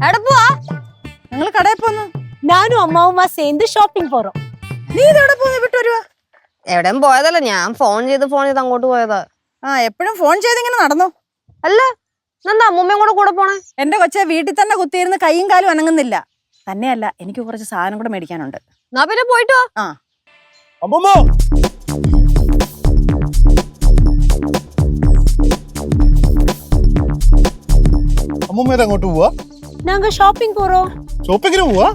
എവിടെ പോവാ? ഞങ്ങൾ കടയിൽ പോന്നു. நானும் அம்மாவுமா சேர்ந்து ஷாப்பிங் போறோம். നീ ഇതെവിടെ പോന്നു വിട്ടു വരുവാ? എവിടെയും പോയതല്ല, ഞാൻ ഫോൺ ചെയ്ത് അങ്ങോട്ട് പോയതാ. എപ്പോഴും ഫോൺ ചെയ്ത് ഇങ്ങനെ നടന്നോ? അല്ല, എന്താ അമ്മൂമ്മയും കൂടെ പോണേ? എന്റെ കൊച്ചെ വീട്ടിൽ തന്നെ കുത്തിയിരുന്ന് കൈയും കാലും അനങ്ങുന്നില്ല. തന്നെയല്ല, എനിക്ക് കുറച്ച് സാധനം കൂടെ മേടിക്കാനുണ്ട്. എന്നാ പിന്നെ പോയിട്ട് വാ. അമ്മൂമ്മ അമ്മൂമ്മേടെ അങ്ങോട്ട് പോവാ? நாங்க ஷாப்பிங் போறோம். ഷോപ്പിങ്ങിന് പോവാ?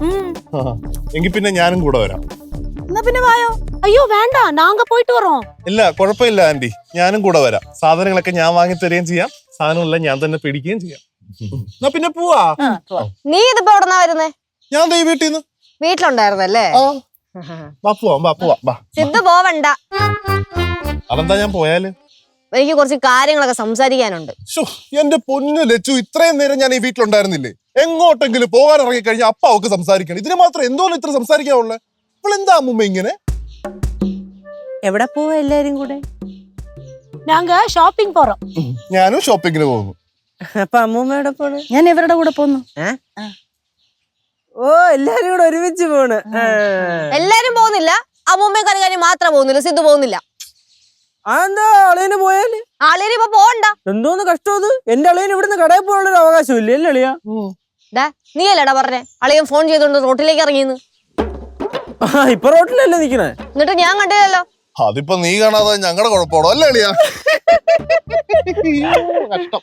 എങ്കിൽ പിന്നെ ഞാനും കൂടെ വരാം. എന്നാ പിന്നെ വായോ. ஐயோ வேண்டாம், நாங்க போயிட்டு வரோம். ഇല്ല, കുഴപ്പമില്ല ആന്റി, ഞാനും കൂടെ വരാം. സാധനങ്ങളൊക്കെ ഞാൻ വാങ്ങി തരികയും ചെയ്യാം, സാധനങ്ങളെല്ലാം ഞാൻ തന്നെ പിടിക്കുകയും ചെയ്യാം. എന്നാ പിന്നെ പോവാ. നീ ഇതിപ്പോ എവിടെന്നാ വരുന്നേ? ഞാൻ ദേ വീട്ടിൽ നിന്ന്. വീട്ടിലുണ്ടായിരുന്നല്ലേ? വാ പോവാ. സിദ്ധു പോവണ്ട. അതെന്താ ഞാൻ പോയാല്? എനിക്ക് കുറച്ച് കാര്യങ്ങളൊക്കെ സംസാരിക്കാനുണ്ട്. എന്റെ പൊന്നു ലച്ചു, ഇത്രയും നേരം ഞാൻ ഈ വീട്ടിലുണ്ടായിരുന്നില്ലേ? എങ്ങോട്ടെങ്കിലും പോകാൻ ഇറങ്ങി കഴിഞ്ഞാൽ അപ്പ അവക്ക് സംസാരിക്കണം. ഇതിന് മാത്രം എന്തോ ഇത്ര സംസാരിക്കാനുള്ളേ? ഇവളെന്താ അമ്മൂമ്മ ഇങ്ങനെ? എവിടെ പോവാ എല്ലാരും കൂടെ? நாங்க ஷாப்பிங் போறோம். ഞാനും ഷോപ്പിങ്ങിന് പോകുന്നു. അപ്പൊ അമ്മൂമ്മയുടെ പോണ്? ഞാൻ ഇവരുടെ കൂടെ പോന്നു. ഓ, എല്ലാരും കൂടെ ഒരുമിച്ച് പോണ്. എല്ലാരും പോകുന്നില്ല, അമ്മൂമ്മയും കരകാരി മാത്രം പോകുന്നില്ല, സിദ്ധു പോകുന്നില്ല. എന്താ അളിയന് പോയാല്? ആളിന് ഇപ്പൊ പോകണ്ട. എന്തോന്ന് കഷ്ടം അത്. എന്റെ അളിയന് ഇവിടുന്ന് കടയിൽ പോകാനുള്ള അവകാശം ഇല്ല അല്ലേ അളിയാ? നീ അല്ലടാ പറഞ്ഞേ അളിയൻ ഫോൺ ചെയ്തോണ്ട് റോട്ടിലേക്ക് ഇറങ്ങിയെന്ന്. ഇപ്പൊ റോട്ടിലല്ലേ നിക്കണേ? എന്നിട്ട് ഞാൻ കണ്ടില്ലല്ലോ. അതിപ്പോ നീ കാണാതെ ഞങ്ങളുടെ കുഴപ്പമാണോ അല്ലേ അളിയാ? കഷ്ടം.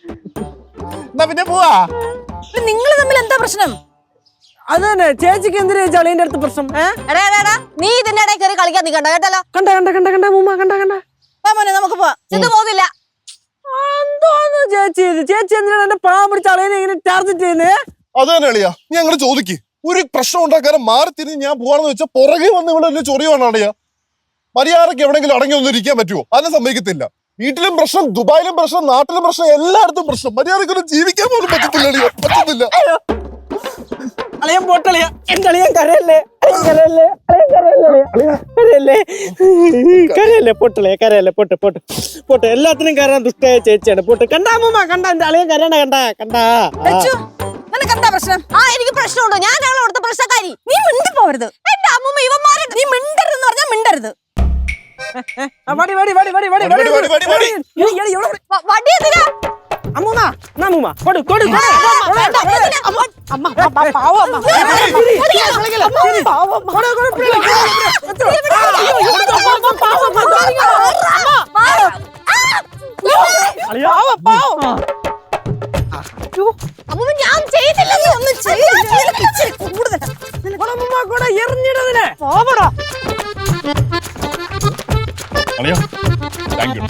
എന്നാ പിന്നെ പോവാ. നിങ്ങൾ തമ്മിൽ എന്താ പ്രശ്നം? അത് തന്നെ, ചേച്ചിക്ക് എന്തിനാ ചേച്ചി അളിയന്റെ അടുത്ത് പ്രശ്നം? നീ ഇതിന്റെ ഇടയിൽ കയറി കളിക്കാൻ നിൽക്കണ്ട കേട്ടല്ലോ. കണ്ട മൂമ്മ കണ്ട നമുക്ക് പോവാം. സിദ്ധു പോകുന്നില്ല. എന്തോന്ന് ചേച്ചി ഇത്? ചേച്ചി എന്തിനാണ് എന്റെ പാവം പിടിച്ച അളിയനെ ഇങ്ങനെ ടാർഗറ്റ് ചെയ്യുന്നേ? അത് തന്നെ അളിയാ, നീ അങ്ങനെ ചോദിക്ക്. ഒരു പ്രശ്നം ഉണ്ടാക്കാനും മാറി തിരിഞ്ഞ് ഞാൻ പോവാണെന്ന് വെച്ചാൽ പുറകെ വന്ന് ഇവിടെ എന്നെ ചൊറിയുവാണ് അളിയാ. മര്യാദക്ക് എവിടെങ്കിലും അടങ്ങി ഒന്നും ഇരിക്കാൻ പറ്റുമോ? അതിനെ സമ്മതിക്കത്തില്ല. വീട്ടിലും പ്രശ്നം, ദുബായിലും പ്രശ്നം, നാട്ടിലും പ്രശ്നം, എല്ലായിടത്തും പ്രശ്നം. മര്യാദക്കൊന്നും ജീവിക്കാൻ പോലും പറ്റത്തില്ല അളിയാ, പറ്റത്തില്ല. അളിയൻ പോട്ടളിയാ, എന്റെ അളിയൻ കരയല്ലേ പോട്ടെ. എല്ലാത്തിനും കയറാൻ ദുഷ്ടയായ ചേച്ചിയാണ്. പോട്ടെ. കണ്ടാ എന്റെ അളിയൻ കരയണ കണ്ടാ. എന്താ പ്രശ്നം? എനിക്ക് പ്രശ്നമുണ്ടോ? ഞാൻ അവിടുത്തെ പ്രശ്നക്കാരി. നീ മിണ്ടി പോവരുത്. എന്റെ അമ്മൂമ്മ ഇവന്മാരെ നീ മിണ്ടരുതെന്ന് പറഞ്ഞാ മിണ്ടരുത്. വടി എന്തിനാ? അമ്മൂമ്മ കൊടു. അമ്മൂമ്മ ഞാൻ ചെയ്തില്ല. കൂടെ എറിഞ്ഞിടതിനെ അളിയാ, താങ്ക് യു.